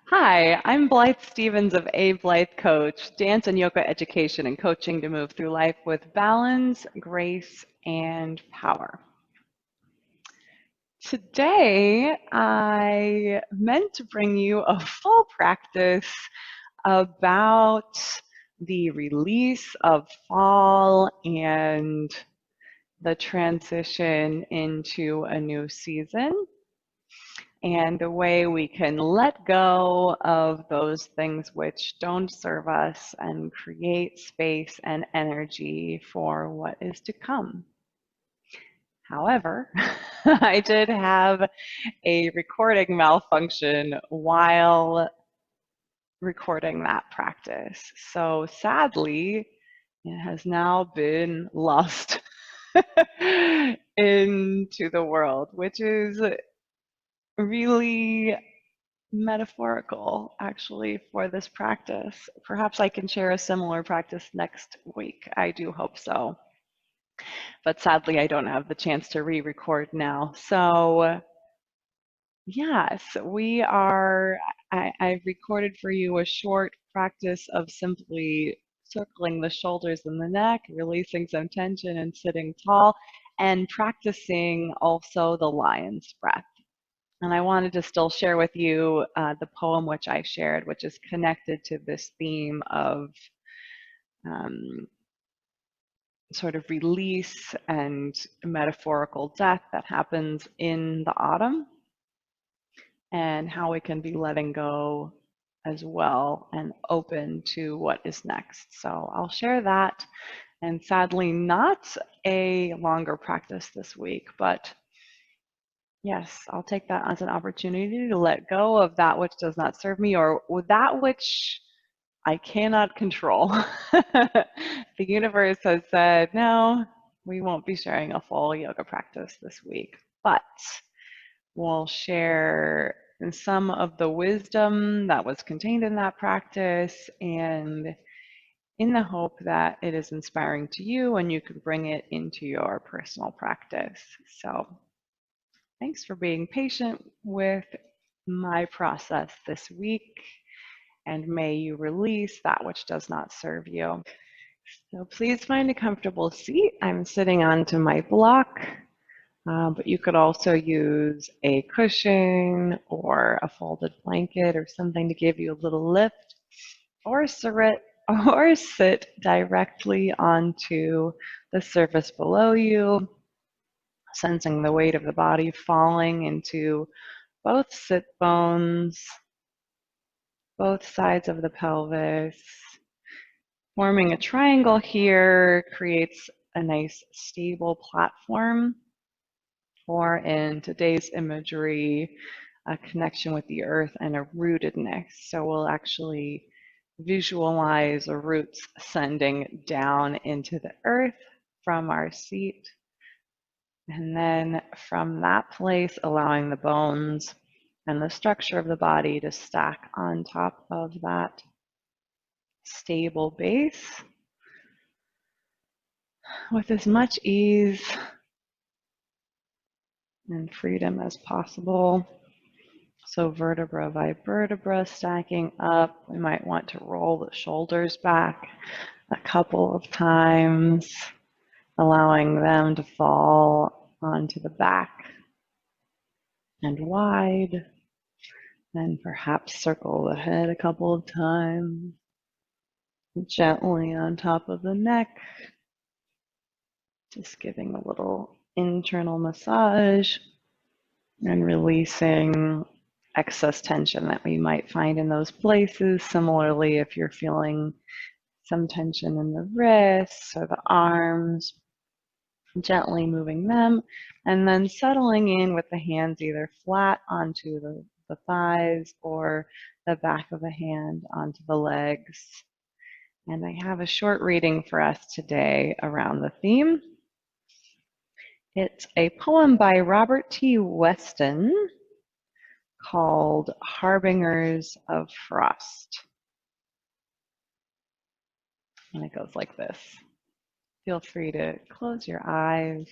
Hi, I'm Blythe Stephens of A Blythe Coach, dance and yoga education and coaching to move through life with balance, grace, and power. Today, I meant to bring you a full practice about the release of fall and the transition into a new season, and the way we can let go of those things which don't serve us and create space and energy for what is to come. However, I did have a recording malfunction while recording that practice. So sadly, it has now been lost into the world, which is really metaphorical actually for this practice. Perhaps I can share a similar practice next week. I do hope so. But sadly, I don't have the chance to re-record now. So yes, I've recorded for you a short practice of simply circling the shoulders and the neck, releasing some tension and sitting tall, and practicing also the lion's breath. And I wanted to still share with you the poem which I shared, which is connected to this theme of um, sort of release and metaphorical death that happens in the autumn, and how we can be letting go as well and open to what is next. So I'll share that, and sadly not a longer practice this week, but yes, I'll take that as an opportunity to let go of that which does not serve me, or that which I cannot control. The universe has said, no, we won't be sharing a full yoga practice this week, but we'll share some of the wisdom that was contained in that practice, and in the hope that it is inspiring to you and you can bring it into your personal practice. So thanks for being patient with my process this week, and may you release that which does not serve you. So please find a comfortable seat. I'm sitting onto my block, but you could also use a cushion or a folded blanket or something to give you a little lift, or sit directly onto the surface below you, sensing the weight of the body falling into both sit bones, both sides of the pelvis. Forming a triangle here creates a nice stable platform, or in today's imagery, a connection with the earth and a rootedness. So we'll actually visualize the roots sending down into the earth from our seat. And then from that place, allowing the bones and the structure of the body to stack on top of that stable base with as much ease and freedom as possible. So vertebra by vertebra stacking up. We might want to roll the shoulders back a couple of times, allowing them to fall onto the back and wide. And perhaps circle the head a couple of times, gently on top of the neck, just giving a little internal massage and releasing excess tension that we might find in those places. Similarly, if you're feeling some tension in the wrists or the arms, gently moving them, and then settling in with the hands either flat onto the thighs or the back of the hand onto the legs. And I have a short reading for us today around the theme. It's a poem by Robert T. Weston called Harbingers of Frost. And it goes like this. Feel free to close your eyes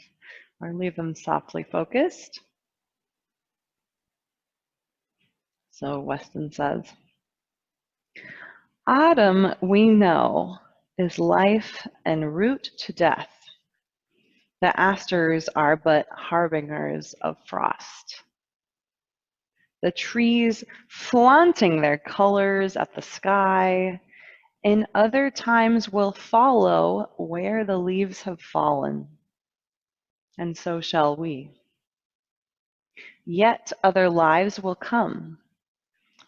or leave them softly focused. So Weston says, autumn, we know, is life en route to death. The asters are but harbingers of frost. The trees flaunting their colors at the sky, in other times will follow where the leaves have fallen, and so shall we. Yet other lives will come,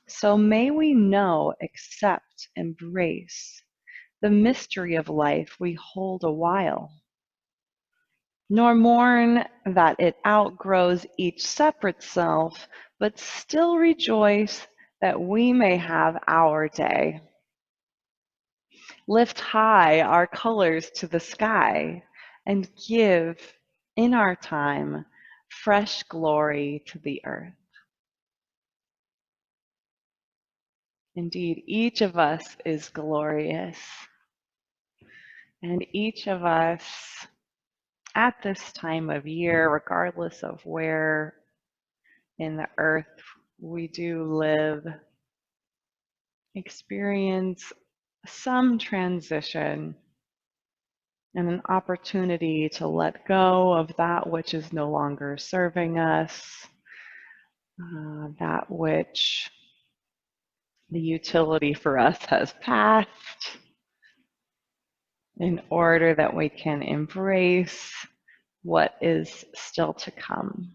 so may we know, accept, embrace the mystery of life we hold a while, nor mourn that it outgrows each separate self, but still rejoice that we may have our day. Lift high our colors to the sky and give, in our time, fresh glory to the earth. Indeed, each of us is glorious, and each of us at this time of year, regardless of where in the earth we do live, experience some transition and an opportunity to let go of that which is no longer serving us, that which the utility for us has passed, in order that we can embrace what is still to come.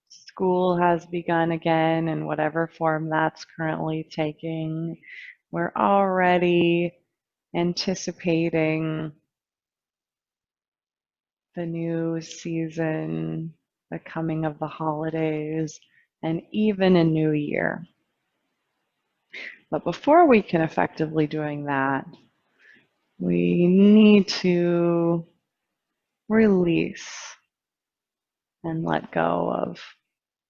School has begun again in whatever form that's currently taking. We're already anticipating the new season, the coming of the holidays, and even a new year. But before we can effectively doing that, we need to release and let go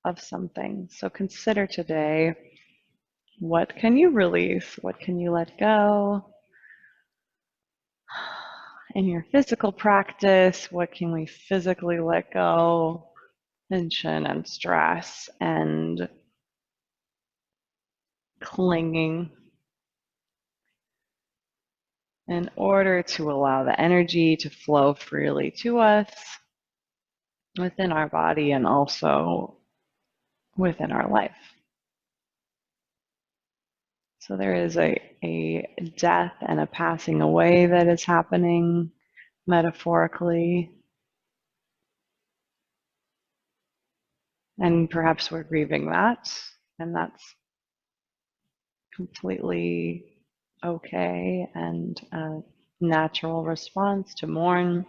of something. So consider today, what can you release? What can you let go? In your physical practice, what can we physically let go? Tension and stress and clinging, in order to allow the energy to flow freely to us within our body and also within our life. So there is a death and a passing away that is happening metaphorically. And perhaps we're grieving that, and that's completely okay and a natural response to mourn.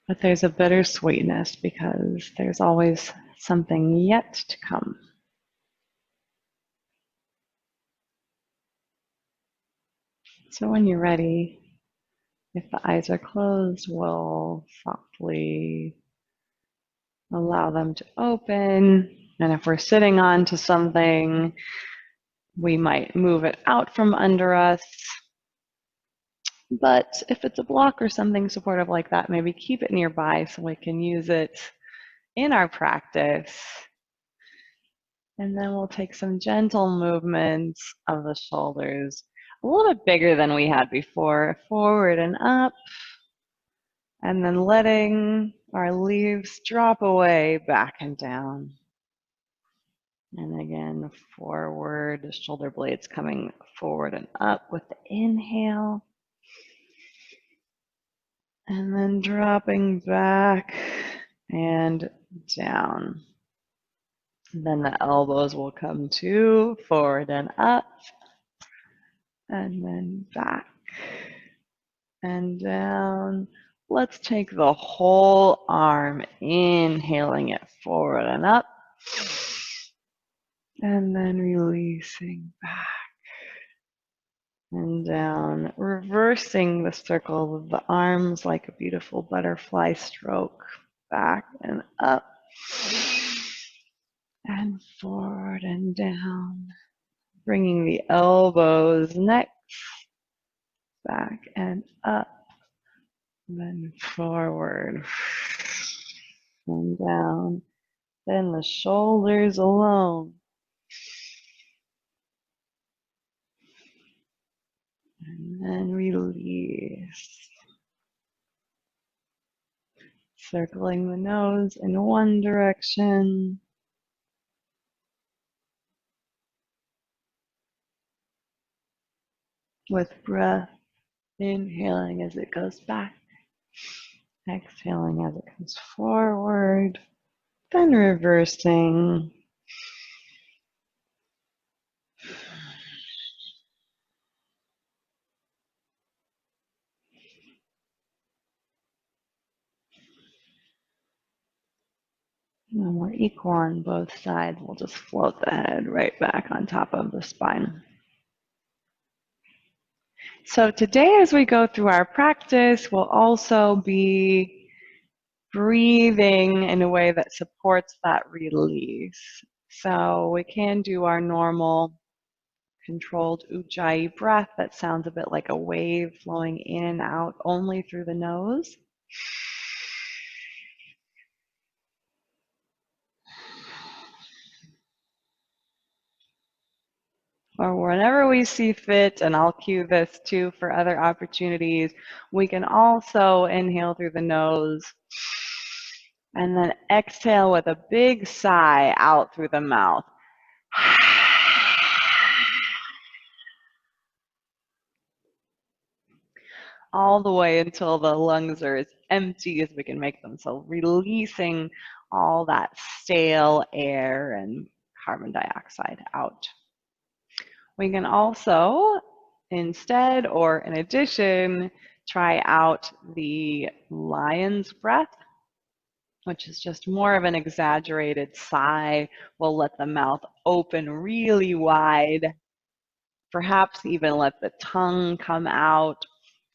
But there's a bittersweetness because there's always something yet to come. So when you're ready, if the eyes are closed, we'll softly allow them to open. And if we're sitting onto something, we might move it out from under us. But if it's a block or something supportive like that, maybe keep it nearby so we can use it in our practice. And then we'll take some gentle movements of the shoulders, a little bit bigger than we had before, forward and up, and then letting our leaves drop away, back and down. And again, forward, the shoulder blades coming forward and up with the inhale. And then dropping back and down. And then the elbows will come to forward and up. And then back and down. Let's take the whole arm, inhaling it forward and up. And then releasing back and down, reversing the circle of the arms like a beautiful butterfly stroke, back and up and forward and down, bringing the elbows next, back and up, then forward and down. Then the shoulders alone. And then release. Circling the nose in one direction. With breath, inhaling as it goes back, exhaling as it comes forward, then reversing. And we're equal on both sides. We'll just float the head right back on top of the spine. So today, as we go through our practice, we'll also be breathing in a way that supports that release. So we can do our normal controlled ujjayi breath that sounds a bit like a wave flowing in and out only through the nose. Or whenever we see fit, and I'll cue this too for other opportunities, we can also inhale through the nose and then exhale with a big sigh out through the mouth. All the way until the lungs are as empty as we can make them. So releasing all that stale air and carbon dioxide out. We can also, instead or in addition, try out the lion's breath, which is just more of an exaggerated sigh. We'll let the mouth open really wide, perhaps even let the tongue come out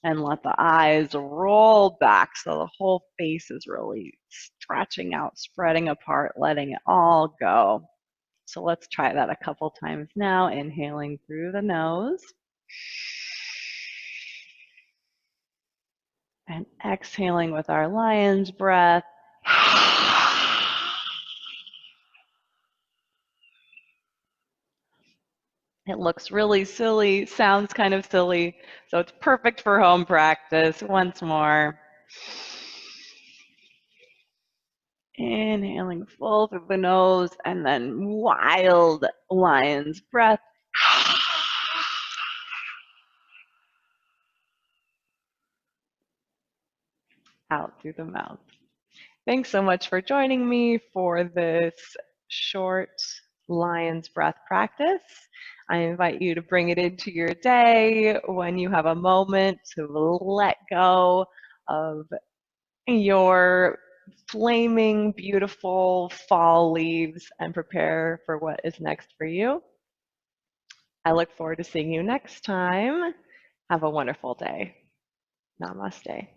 and let the eyes roll back so the whole face is really stretching out, spreading apart, letting it all go. So let's try that a couple times now, inhaling through the nose. And exhaling with our lion's breath. It looks really silly, sounds kind of silly, so it's perfect for home practice. Once more. Inhaling full through the nose and then wild lion's breath. Out through the mouth. Thanks so much for joining me for this short lion's breath practice. I invite you to bring it into your day when you have a moment to let go of your flaming, beautiful fall leaves and prepare for what is next for you. I look forward to seeing you next time. Have a wonderful day. Namaste.